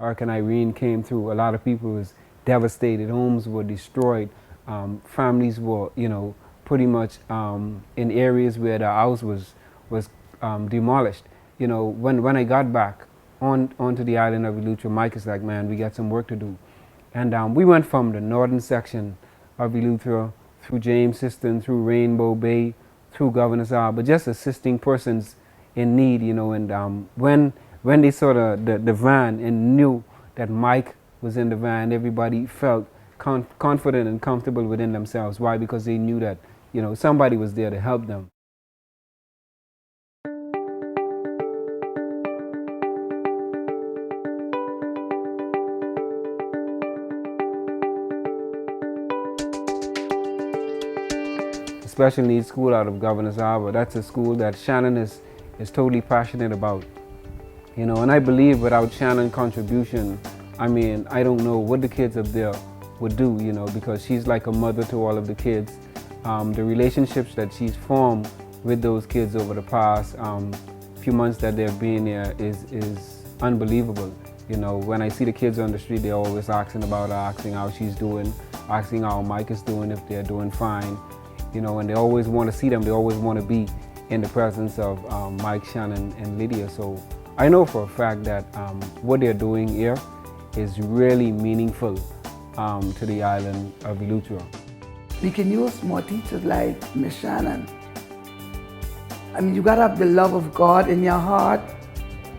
Hurricane Irene came through, a lot of people was devastated, homes were destroyed, families were, pretty much in areas where the house was demolished. When I got back onto the island of Eleuthera, Mike is like, man, we got some work to do. And we went from the northern section of Eleuthera through Jamestown, through Rainbow Bay, through Governor's Isle, but just assisting persons in need, and when they saw the van and knew that Mike was in the van, everybody felt confident and comfortable within themselves. Why? Because they knew that, somebody was there to help them. Special needs school out of Governor's Isle, that's a school that Shannon is totally passionate about. And I believe without Shannon's contribution, I don't know what the kids up there would do, because she's like a mother to all of the kids. The relationships that she's formed with those kids over the past few months that they've been there is unbelievable. When I see the kids on the street, they're always asking about her, asking how she's doing, asking how Mike is doing, if they're doing fine. And they always want to see them, they always want to be in the presence of Mike, Shannon, and Lydia. So I know for a fact that what they're doing here is really meaningful to the island of Eleuthera. We can use more teachers like Miss Shannon. You gotta have the love of God in your heart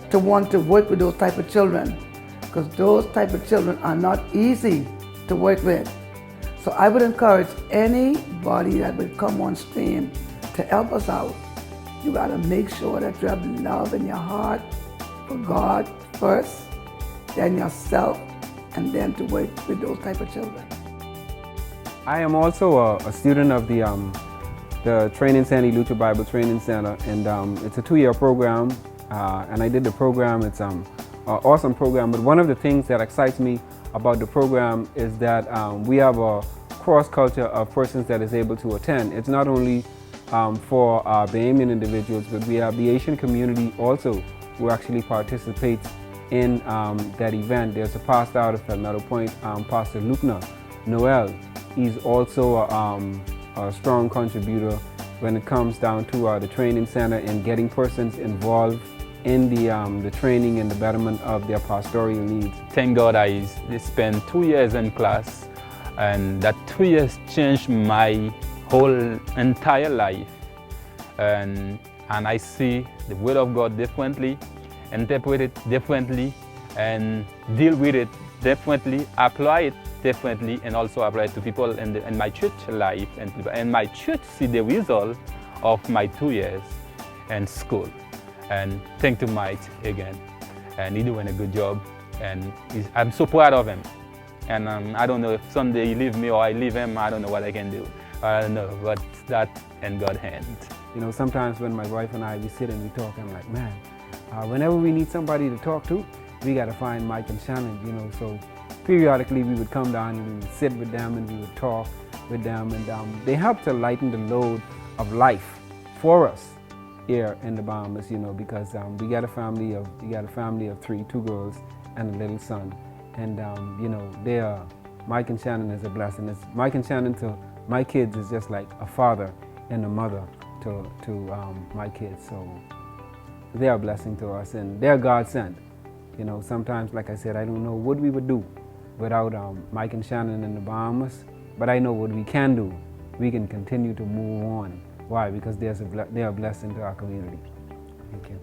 to want to work with those type of children, because those type of children are not easy to work with. So I would encourage anybody that would come on stream to help us out. You gotta make sure that you have love in your heart for God first, then yourself, and then to work with those type of children. I am also a student of the Training Center, Eleuthera Bible Training Center, and it's a 2-year program, and I did the program. It's an awesome program, but one of the things that excites me about the program is that we have a cross culture of persons that is able to attend. It's not only for Bahamian individuals, but we have the Asian community also who actually participates in that event. There's a pastor out of Meadow Point, Pastor Lukna Noel. He's also a strong contributor when it comes down to the training center and getting persons involved in the training and the betterment of their pastoral needs. Thank God I spent 2 years in class, and that 2 years changed my whole entire life. And I see the Word of God differently, interpret it differently, and deal with it differently, apply it differently, and also apply it to people in my church life. And my church see the result of my 2 years in school. And thank to Mike again, and he's doing a good job, and I'm so proud of him. And I don't know if someday he leave me or I leave him, I don't know what I can do. I don't know, but that in God's hand. Sometimes when my wife and we sit and we talk, I'm like, man, whenever we need somebody to talk to, we got to find Mike and Shannon, so periodically we would come down and we would sit with them and we would talk with them, and they help to lighten the load of life for us here in the Bahamas, because we got a family of 3, 2 girls and a little son, and they are, Mike and Shannon is a blessing. Mike and Shannon to my kids is just like a father and a mother to my kids, so they are a blessing to us, and they're God sent. Sometimes, like I said, I don't know what we would do without Mike and Shannon in the Bahamas, but I know what we can do. We can continue to move on. Why? Because they're a blessing to our community. Thank you.